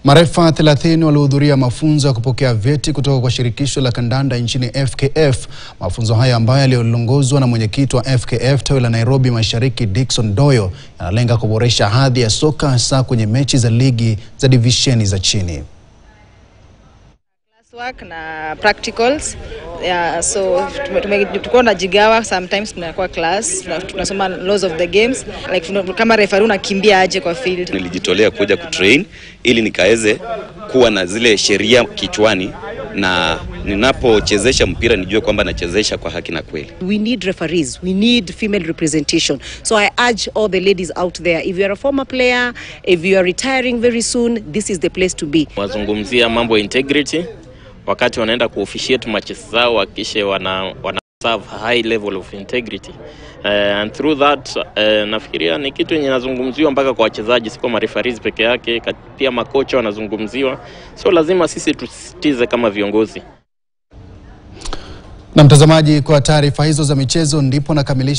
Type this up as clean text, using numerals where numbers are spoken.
Marefa 30 walihudhuria mafunzo ya kupokea vyeti kutoka kwa shirikisho la kandanda nchini FKF. Mafunzo haya ambayo yaliongozwa na mwenyekiti wa FKF tawi la Nairobi Mashariki Dickson Doyo yanalenga kuboresha hadhi ya soka hasa kwenye mechi za ligi za divisheni za chini. Work na practicals, so tuko na jigawa, sometimes tunakuwa class, tunasoma laws of the games, like kama referee unakimbia aje kwa field. Nilijitolea kuja kutrain ili nikaweze kuwa na zile sheria kichwani na ninapochezesha mpira nijue kwamba nachezesha kwa haki na kweli. We need referees, we need female representation. So I urge all the ladies out there, if you are a former player, if you are retiring very soon, this is the place to be. Wazungumzia mambo integrity wakati wanaenda ku-officiate matches zao, wakishe wana serve high level of integrity, and through that nafikiria ni kitu yenye nazungumziwa mpaka kwa wachezaji, si kwa mareferees peke yake, pia makocha wanazungumziwa, so lazima sisi tusitize kama viongozi. Na mtazamaji, kwa taarifa hizo za michezo ndipo nakamilisha